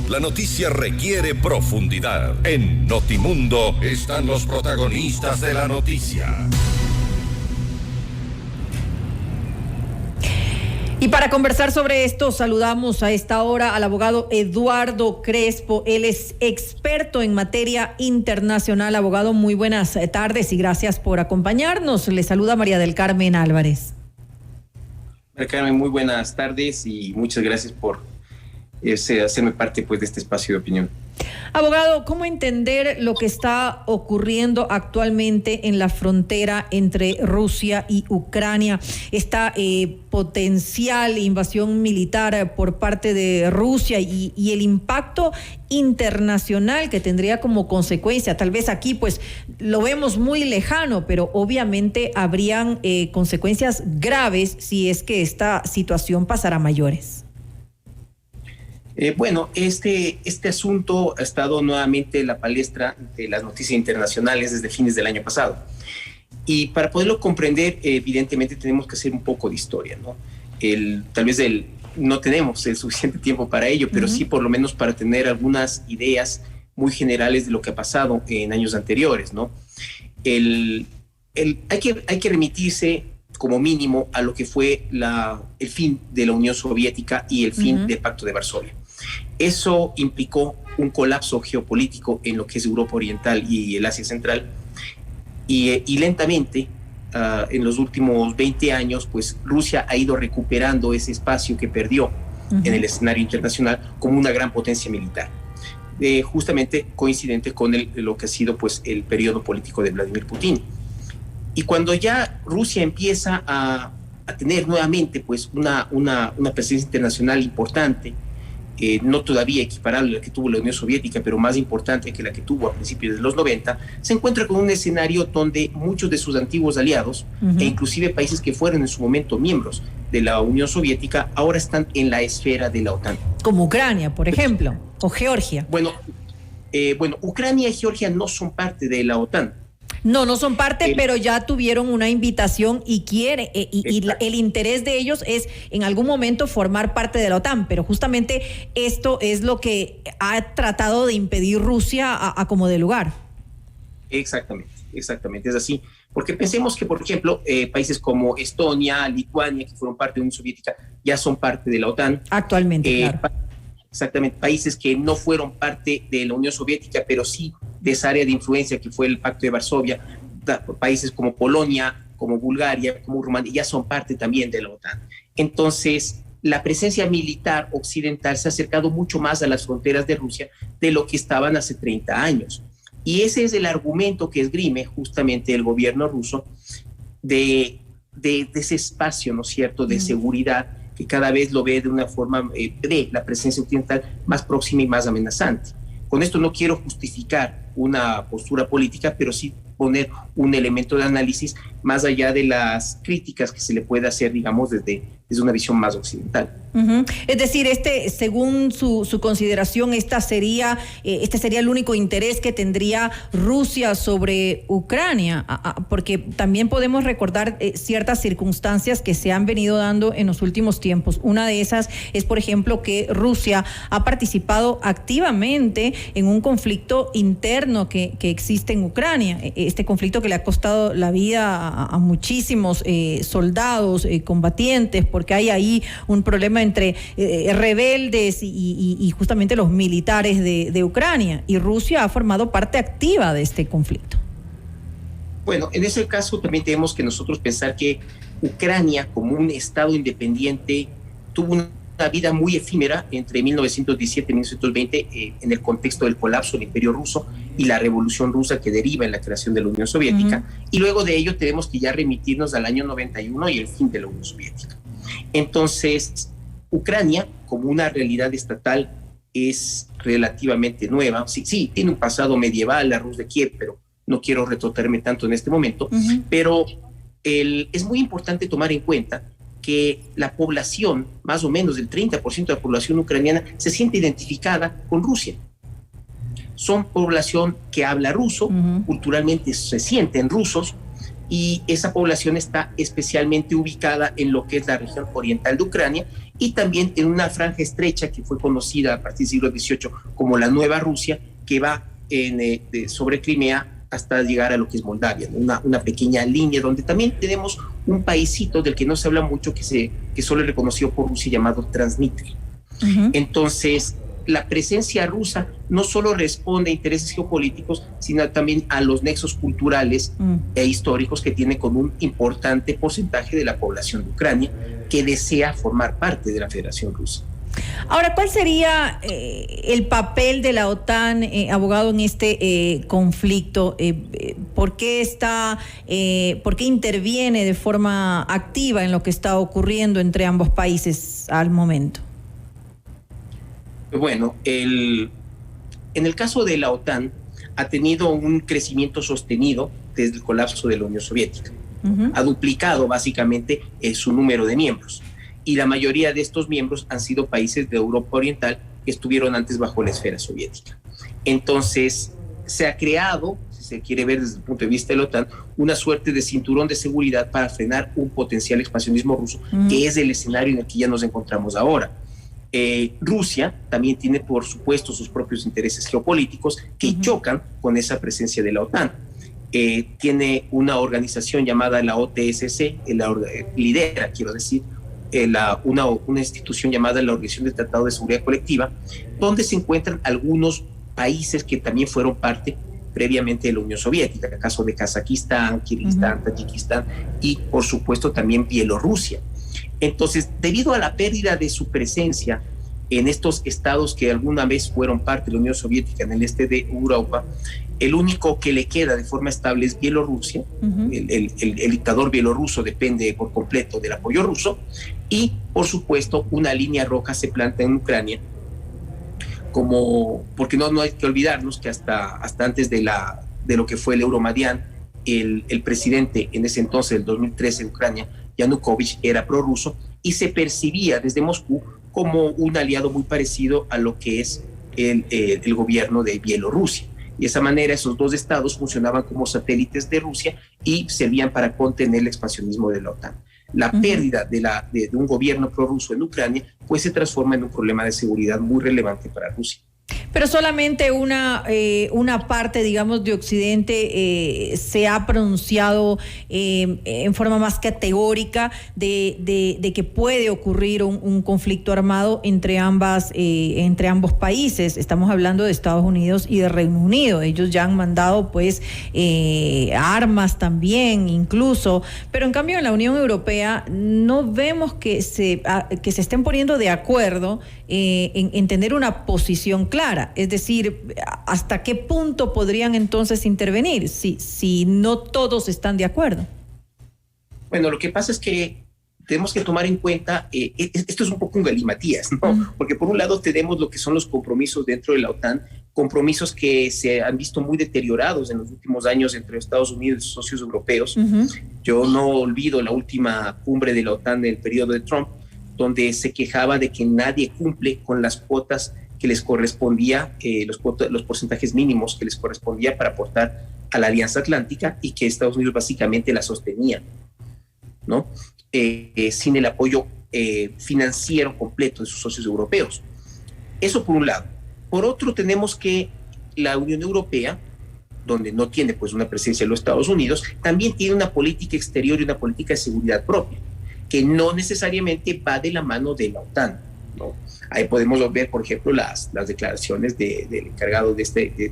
La noticia requiere profundidad. En Notimundo están los protagonistas de la noticia. Y para conversar sobre esto, saludamos a esta hora al abogado Eduardo Crespo. Él es experto en materia internacional. Abogado, muy buenas tardes y gracias por acompañarnos. Le saluda María del Carmen Álvarez. María Carmen, muy buenas tardes y muchas gracias por hacerme parte de este espacio de opinión. Abogado, ¿cómo entender lo que está ocurriendo actualmente en la frontera entre Rusia y Ucrania? Esta potencial invasión militar por parte de Rusia y el impacto internacional que tendría como consecuencia. Tal vez aquí pues lo vemos muy lejano, pero obviamente habrían consecuencias graves si es que esta situación pasara a mayores. Bueno, este asunto ha estado nuevamente en la palestra de las noticias internacionales desde fines del año pasado. Y para poderlo comprender, evidentemente tenemos que hacer un poco de historia, ¿no? Tal vez no tenemos el suficiente tiempo para ello, pero sí por lo menos para tener algunas ideas muy generales de lo que ha pasado en años anteriores, ¿no? Hay que remitirse como mínimo a lo que fue el fin de la Unión Soviética y el fin del Pacto de Varsovia. Eso implicó un colapso geopolítico en lo que es Europa Oriental y el Asia Central, y lentamente, en los últimos 20 años, pues Rusia ha ido recuperando ese espacio que perdió en el escenario internacional como una gran potencia militar, justamente coincidente con lo que ha sido pues el periodo político de Vladimir Putin. Y cuando ya Rusia empieza a tener nuevamente pues una presencia internacional importante, no todavía equiparable a la que tuvo la Unión Soviética, pero más importante que la que tuvo a principios de los 90, se encuentra con un escenario donde muchos de sus antiguos aliados, e inclusive países que fueron en su momento miembros de la Unión Soviética, ahora están en la esfera de la OTAN. Como Ucrania, por ejemplo, o Georgia. Bueno, Ucrania y Georgia no son parte de la OTAN. No son parte, pero ya tuvieron una invitación y el interés de ellos es en algún momento formar parte de la OTAN, pero justamente esto es lo que ha tratado de impedir Rusia a como de lugar. Exactamente, es así. Porque pensemos que, por ejemplo, países como Estonia, Lituania, que fueron parte de la Unión Soviética, ya son parte de la OTAN. Actualmente, claro. Exactamente, países que no fueron parte de la Unión Soviética, pero sí de esa área de influencia que fue el Pacto de Varsovia, países como Polonia, como Bulgaria, como Rumania, ya son parte también de la OTAN. Entonces, la presencia militar occidental se ha acercado mucho más a las fronteras de Rusia de lo que estaban hace 30 años. Y ese es el argumento que esgrime justamente el gobierno ruso de ese espacio, ¿no es cierto?, de seguridad, que cada vez lo ve de una forma de la presencia occidental más próxima y más amenazante. Con esto no quiero justificar una postura política, pero sí poner un elemento de análisis más allá de las críticas que se le puede hacer, digamos, desde una visión más occidental. Es decir, según su consideración, este sería el único interés que tendría Rusia sobre Ucrania, porque también podemos recordar ciertas circunstancias que se han venido dando en los últimos tiempos. Una de esas es, por ejemplo, que Rusia ha participado activamente en un conflicto interno que existe en Ucrania, este conflicto que le ha costado la vida a muchísimos soldados, combatientes, porque hay ahí un problema entre rebeldes y justamente los militares de Ucrania, y Rusia ha formado parte activa de este conflicto. Bueno, en ese caso también tenemos que nosotros pensar que Ucrania, como un estado independiente, tuvo una vida muy efímera entre 1917 y 1920 en el contexto del colapso del Imperio Ruso y la Revolución Rusa que deriva en la creación de la Unión Soviética, y luego de ello tenemos que ya remitirnos al año 91 y el fin de la Unión Soviética. Entonces, Ucrania, como una realidad estatal, es relativamente nueva. Sí, tiene un pasado medieval, la Rus de Kiev, pero no quiero retrotraerme tanto en este momento, pero es muy importante tomar en cuenta que la población, más o menos el 30% de la población ucraniana, se siente identificada con Rusia. Son población que habla ruso, culturalmente se sienten rusos, y esa población está especialmente ubicada en lo que es la región oriental de Ucrania y también en una franja estrecha que fue conocida a partir del siglo XVIII como la Nueva Rusia, que va sobre Crimea hasta llegar a lo que es Moldavia, ¿no? Una pequeña línea donde también tenemos un paísito del que no se habla mucho, que solo es reconocido por Rusia, llamado Transnistria. Entonces, la presencia rusa no solo responde a intereses geopolíticos, sino también a los nexos culturales e históricos que tiene con un importante porcentaje de la población de Ucrania que desea formar parte de la Federación Rusa. Ahora, ¿cuál sería el papel de la OTAN, abogado, en este conflicto? ¿Por qué interviene de forma activa en lo que está ocurriendo entre ambos países al momento? Bueno, en el caso de la OTAN ha tenido un crecimiento sostenido desde el colapso de la Unión Soviética. Ha duplicado básicamente su número de miembros. Y la mayoría de estos miembros han sido países de Europa Oriental que estuvieron antes bajo la esfera soviética. Entonces, se ha creado, si se quiere ver desde el punto de vista de la OTAN, una suerte de cinturón de seguridad para frenar un potencial expansionismo ruso, que es el escenario en el que ya nos encontramos ahora. Rusia también tiene, por supuesto, sus propios intereses geopolíticos que chocan con esa presencia de la OTAN. Tiene una organización llamada la OTSC, lidera, quiero decir, una institución llamada la Organización del Tratado de Seguridad Colectiva, donde se encuentran algunos países que también fueron parte previamente de la Unión Soviética, el caso de Kazajistán, Kirguistán, Tayikistán y, por supuesto, también Bielorrusia. Entonces, debido a la pérdida de su presencia en estos estados que alguna vez fueron parte de la Unión Soviética en el este de Europa, el único que le queda de forma estable es Bielorrusia. El dictador bielorruso depende por completo del apoyo ruso y, por supuesto, una línea roja se planta en Ucrania, porque no hay que olvidarnos que hasta antes de lo que fue el Euromaidan, el presidente en ese entonces, el 2013 en Ucrania, Yanukovych, era prorruso y se percibía desde Moscú como un aliado muy parecido a lo que es el gobierno de Bielorrusia. Y de esa manera esos dos estados funcionaban como satélites de Rusia y servían para contener el expansionismo de la OTAN. La pérdida de un gobierno prorruso en Ucrania pues se transforma en un problema de seguridad muy relevante para Rusia. Pero solamente una parte, digamos, de Occidente se ha pronunciado en forma más categórica de que puede ocurrir un conflicto armado entre ambos países. Estamos hablando de Estados Unidos y de Reino Unido. Ellos ya han mandado pues armas también, incluso. Pero en cambio en la Unión Europea no vemos que se estén poniendo de acuerdo en tener una posición clara. Es decir, ¿hasta qué punto podrían entonces intervenir si no todos están de acuerdo? Bueno, lo que pasa es que tenemos que tomar en cuenta, esto es un poco un galimatías, ¿no? Porque por un lado tenemos lo que son los compromisos dentro de la OTAN, compromisos que se han visto muy deteriorados en los últimos años entre Estados Unidos y sus socios europeos. Yo no olvido la última cumbre de la OTAN del periodo de Trump, donde se quejaba de que nadie cumple con las cuotas que les correspondía, los porcentajes mínimos que les correspondía para aportar a la Alianza Atlántica y que Estados Unidos básicamente la sostenía, ¿no? Sin el apoyo financiero completo de sus socios europeos. Eso por un lado. Por otro, tenemos que la Unión Europea, donde no tiene pues una presencia de los Estados Unidos, también tiene una política exterior y una política de seguridad propia, que no necesariamente va de la mano de la OTAN, ¿no? Ahí podemos ver, por ejemplo, las declaraciones del encargado de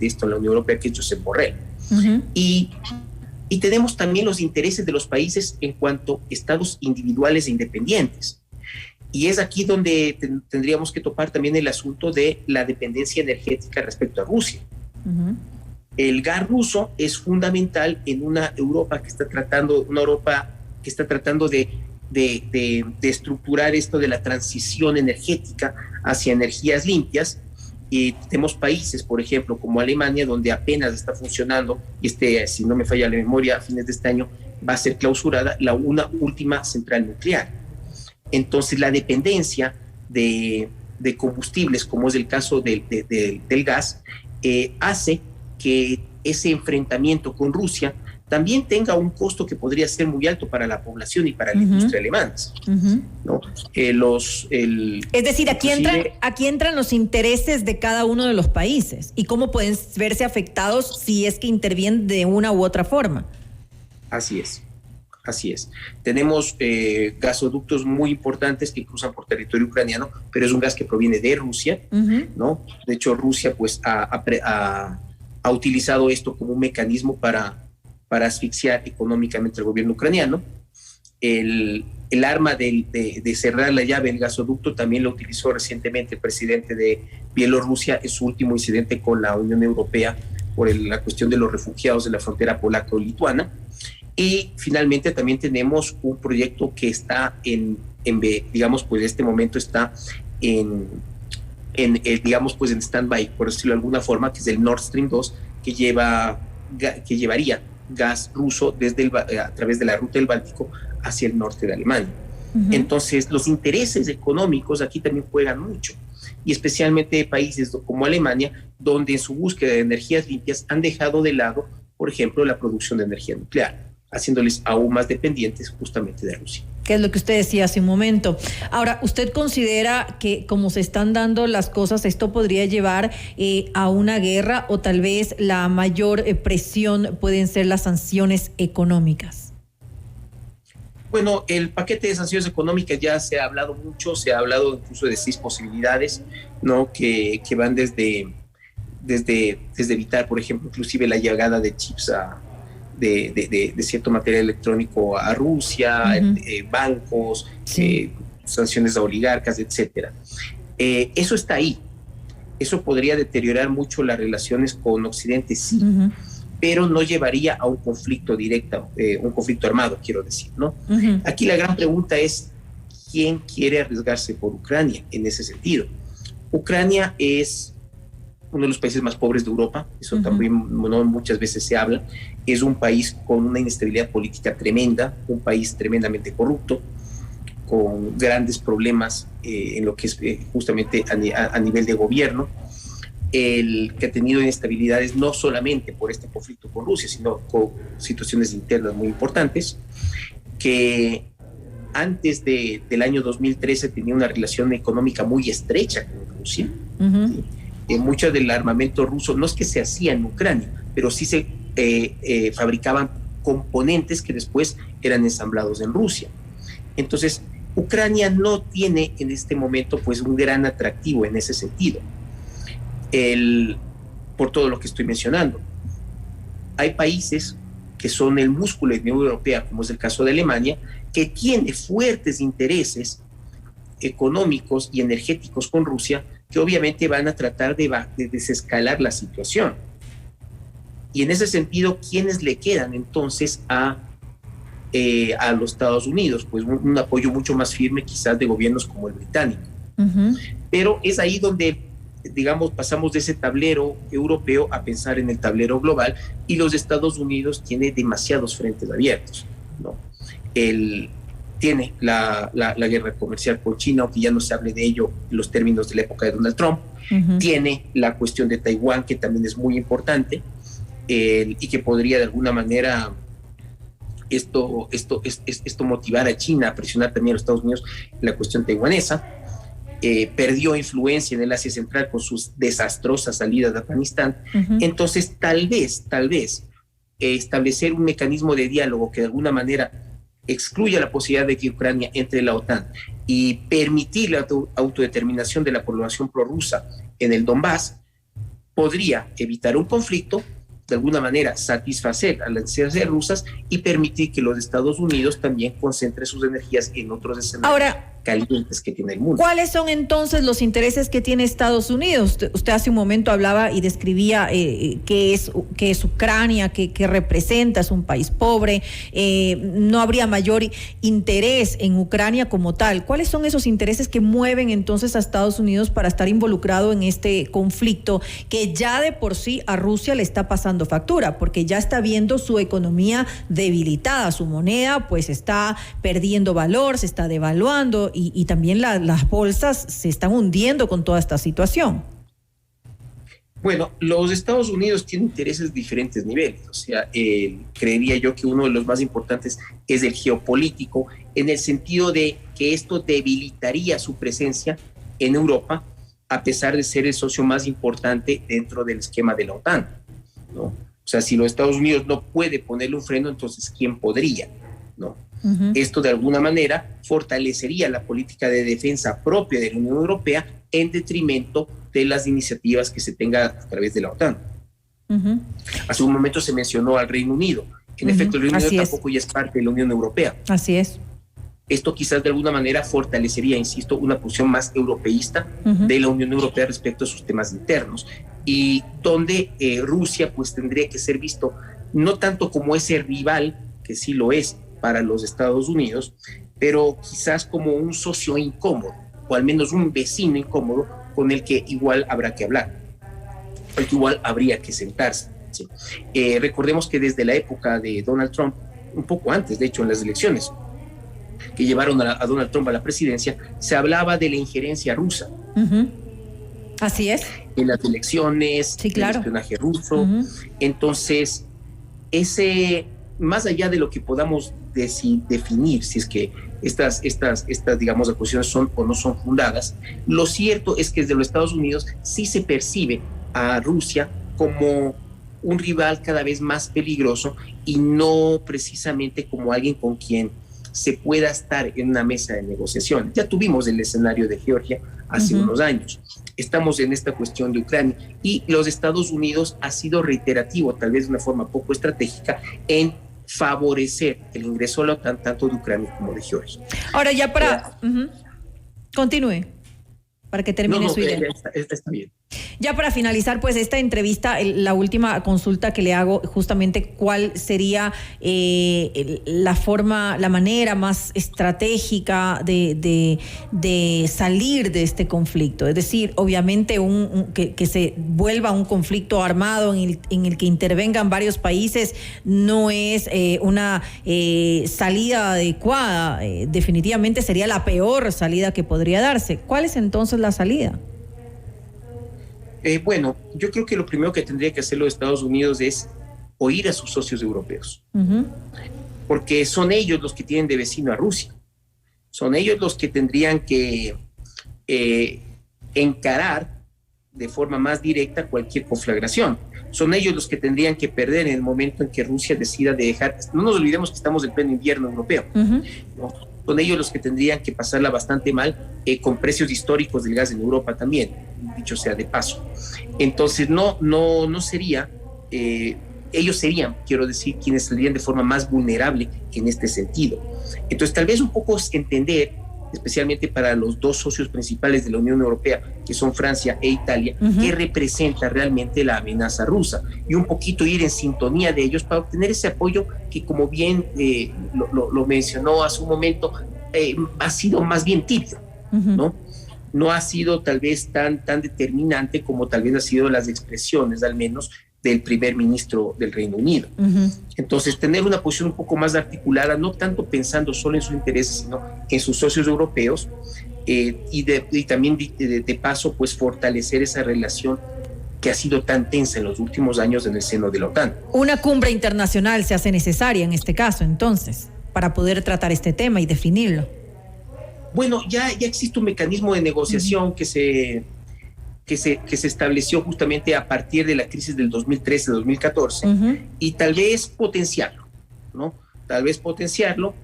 esto en la Unión Europea, que es Josep Borrell. Y tenemos también los intereses de los países en cuanto a estados individuales e independientes. Y es aquí donde tendríamos que topar también el asunto de la dependencia energética respecto a Rusia. El gas ruso es fundamental en una Europa que está tratando de estructurar esto de la transición energética hacia energías limpias. Y tenemos países, por ejemplo, como Alemania, donde apenas está funcionando, y si no me falla la memoria, a fines de este año va a ser clausurada una última central nuclear. Entonces, la dependencia de combustibles, como es el caso del gas, hace que ese enfrentamiento con Rusia también tenga un costo que podría ser muy alto para la población y para la industria alemanas, ¿no? Es decir, aquí entran los intereses de cada uno de los países y cómo pueden verse afectados si es que intervienen de una u otra forma. Así es. Tenemos gasoductos muy importantes que cruzan por territorio ucraniano, pero es un gas que proviene de Rusia, ¿no? De hecho, Rusia pues ha utilizado esto como un mecanismo para asfixiar económicamente al gobierno ucraniano. El arma de cerrar la llave del gasoducto también lo utilizó recientemente el presidente de Bielorrusia en su último incidente con la Unión Europea por la cuestión de los refugiados de la frontera polaco-lituana. Y finalmente también tenemos un proyecto que está digamos, pues en este momento está digamos, pues en stand-by, por decirlo de alguna forma, que es el Nord Stream 2, que llevaría gas ruso a través de la ruta del Báltico hacia el norte de Alemania. Entonces, los intereses económicos aquí también juegan mucho, y especialmente de países como Alemania, donde en su búsqueda de energías limpias han dejado de lado, por ejemplo, la producción de energía nuclear, haciéndoles aún más dependientes justamente de Rusia. Que es lo que usted decía hace un momento. Ahora, ¿usted considera que como se están dando las cosas, esto podría llevar a una guerra, o tal vez la mayor presión pueden ser las sanciones económicas? Bueno, el paquete de sanciones económicas ya se ha hablado mucho, se ha hablado incluso de 6 posibilidades, ¿no? Que van desde evitar, por ejemplo, inclusive la llegada de chips de cierto material electrónico a Rusia, bancos, sanciones a oligarcas, etcétera. Eso está ahí. Eso podría deteriorar mucho las relaciones con Occidente, sí, pero no llevaría a un conflicto directo, un conflicto armado, quiero decir, ¿no? Aquí la gran pregunta es, ¿quién quiere arriesgarse por Ucrania en ese sentido? Ucrania es uno de los países más pobres de Europa, eso también muchas veces se habla. Es un país con una inestabilidad política tremenda, un país tremendamente corrupto, con grandes problemas en lo que es justamente a nivel de gobierno, que ha tenido inestabilidades no solamente por este conflicto con Rusia, sino con situaciones internas muy importantes, que antes del año 2013 tenía una relación económica muy estrecha con Rusia. ¿Sí? Mucho del armamento ruso no es que se hacía en Ucrania, pero sí se fabricaban componentes que después eran ensamblados en Rusia. Entonces, Ucrania no tiene en este momento pues un gran atractivo en ese sentido, por todo lo que estoy mencionando. Hay países que son el músculo de la Unión Europea, como es el caso de Alemania, que tiene fuertes intereses económicos y energéticos con Rusia, que obviamente van a tratar de desescalar la situación. Y en ese sentido, ¿quiénes le quedan entonces a los Estados Unidos? Pues un apoyo mucho más firme quizás de gobiernos como el británico. Pero es ahí donde, digamos, pasamos de ese tablero europeo a pensar en el tablero global, y los Estados Unidos tiene demasiados frentes abiertos, ¿no? Tiene la guerra comercial con China, aunque ya no se hable de ello en los términos de la época de Donald Trump. Tiene la cuestión de Taiwán, que también es muy importante, y que podría de alguna manera esto motivar a China a presionar también a los Estados Unidos en la cuestión taiwanesa. Perdió influencia en el Asia Central con sus desastrosas salidas de Afganistán. Entonces, tal vez establecer un mecanismo de diálogo que de alguna manera excluya la posibilidad de que Ucrania entre en la OTAN y permitir la autodeterminación de la población prorrusa en el Donbass, podría evitar un conflicto, de alguna manera satisfacer a las necesidades rusas y permitir que los Estados Unidos también concentren sus energías en otros escenarios calientes que tiene el mundo. ¿Cuáles son entonces los intereses que tiene Estados Unidos? Usted hace un momento hablaba y describía qué es Ucrania, qué representa, es un país pobre, no habría mayor interés en Ucrania como tal. ¿Cuáles son esos intereses que mueven entonces a Estados Unidos para estar involucrado en este conflicto que ya de por sí a Rusia le está pasando factura, porque ya está viendo su economía debilitada, su moneda pues está perdiendo valor, se está devaluando, y también las bolsas se están hundiendo con toda esta situación? Bueno, los Estados Unidos tienen intereses de diferentes niveles, o sea, creería yo que uno de los más importantes es el geopolítico, en el sentido de que esto debilitaría su presencia en Europa, a pesar de ser el socio más importante dentro del esquema de la OTAN, ¿no? O sea, si los Estados Unidos no puede ponerle un freno, entonces ¿quién podría? ¿No? Esto de alguna manera fortalecería la política de defensa propia de la Unión Europea en detrimento de las iniciativas que se tenga a través de la OTAN. Hace un momento se mencionó al Reino Unido. En efecto, el Reino Unido tampoco ya es parte de la Unión Europea. Así es. Esto quizás de alguna manera fortalecería, insisto, una posición más europeísta de la Unión Europea respecto a sus temas internos, y donde Rusia pues tendría que ser visto no tanto como ese rival, que sí lo es para los Estados Unidos, pero quizás como un socio incómodo, o al menos un vecino incómodo con el que igual habrá que hablar, o el que igual habría que sentarse. Recordemos que desde la época de Donald Trump, un poco antes, de hecho, en las elecciones que llevaron a Donald Trump a la presidencia, se hablaba de la injerencia rusa. Así es. En las elecciones, sí, claro, el espionaje ruso. Entonces, más allá de lo que podamos definir, si es que estas digamos, acusaciones son o no son fundadas, lo cierto es que desde los Estados Unidos sí se percibe a Rusia como un rival cada vez más peligroso, y no precisamente como alguien con quien se pueda estar en una mesa de negociación. Ya tuvimos el escenario de Georgia hace unos años. Estamos en esta cuestión de Ucrania, y los Estados Unidos ha sido reiterativo, tal vez de una forma poco estratégica, en favorecer el ingreso a la OTAN tanto de Ucrania como de Georgia. Ahora ya para... Continúe, para que termine su idea. Está bien. Ya para finalizar, pues, esta entrevista, la última consulta que le hago, justamente, ¿cuál sería la manera más estratégica de salir de este conflicto? Es decir, obviamente que se vuelva un conflicto armado en el que intervengan varios países no es una salida adecuada. Definitivamente sería la peor salida que podría darse. ¿Cuál es entonces la salida? Bueno, yo creo que lo primero que tendría que hacer los Estados Unidos es oír a sus socios europeos, porque son ellos los que tienen de vecino a Rusia, son ellos los que tendrían que encarar de forma más directa cualquier conflagración, son ellos los que tendrían que perder en el momento en que Rusia decida de dejar. No nos olvidemos que estamos en pleno invierno europeo, ¿no? Son ellos los que tendrían que pasarla bastante mal, con precios históricos del gas en Europa también, dicho sea de paso. Entonces no sería, ellos serían, quiero decir, quienes saldrían de forma más vulnerable en este sentido. Entonces tal vez un poco entender, especialmente para los dos socios principales de la Unión Europea, que son Francia e Italia, qué representa realmente la amenaza rusa, y un poquito ir en sintonía de ellos para obtener ese apoyo que, como bien lo mencionó hace un momento, ha sido más bien tibio, ¿no? No ha sido tal vez tan determinante como tal vez han sido las expresiones, al menos, del primer ministro del Reino Unido. Entonces, tener una posición un poco más articulada, no tanto pensando solo en sus intereses, sino en sus socios europeos, y también de paso, pues, fortalecer esa relación que ha sido tan tensa en los últimos años en el seno de la OTAN. Una cumbre internacional se hace necesaria en este caso, entonces, para poder tratar este tema y definirlo. Bueno, ya existe un mecanismo de negociación que se estableció justamente a partir de la crisis del 2013-2014, y tal vez potenciarlo, ¿no? Tal vez potenciarlo,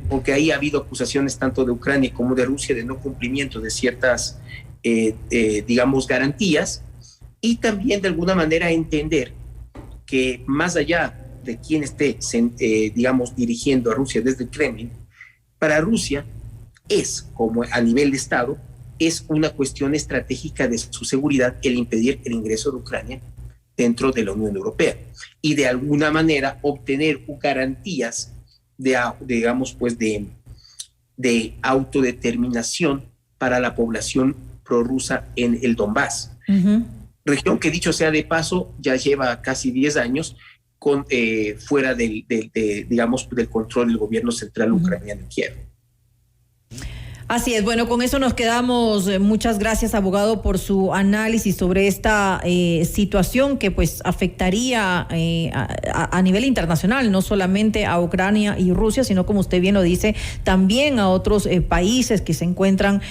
porque ahí ha habido acusaciones tanto de Ucrania como de Rusia de no cumplimiento de ciertas, digamos, garantías, y también de alguna manera entender que más allá de quien esté, digamos, dirigiendo a Rusia desde el Kremlin, para Rusia es, como a nivel de Estado, es una cuestión estratégica de su seguridad el impedir el ingreso de Ucrania dentro de la Unión Europea, y de alguna manera obtener garantías digamos, pues de autodeterminación para la población prorrusa en el Donbass. Región que, dicho sea de paso, ya lleva casi 10 años fuera digamos, del control del gobierno central ucraniano en Kiev. Así es, bueno, con eso nos quedamos. Muchas gracias, abogado, por su análisis sobre esta situación que pues afectaría a nivel internacional, no solamente a Ucrania y Rusia, sino, como usted bien lo dice, también a otros países que se encuentran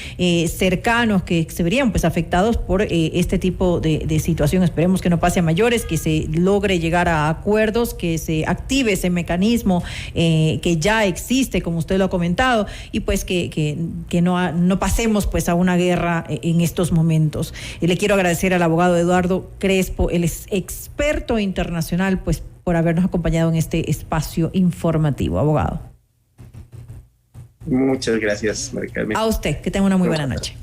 cercanos, que se verían pues afectados por este tipo de situación. Esperemos que no pase a mayores, que se logre llegar a acuerdos, que se active ese mecanismo que ya existe, como usted lo ha comentado, y pues que no pasemos pues a una guerra en estos momentos. Y le quiero agradecer al abogado Eduardo Crespo, él es experto internacional, pues por habernos acompañado en este espacio informativo. Abogado. Muchas gracias, María Carmen. A usted, que tenga una muy buena noche.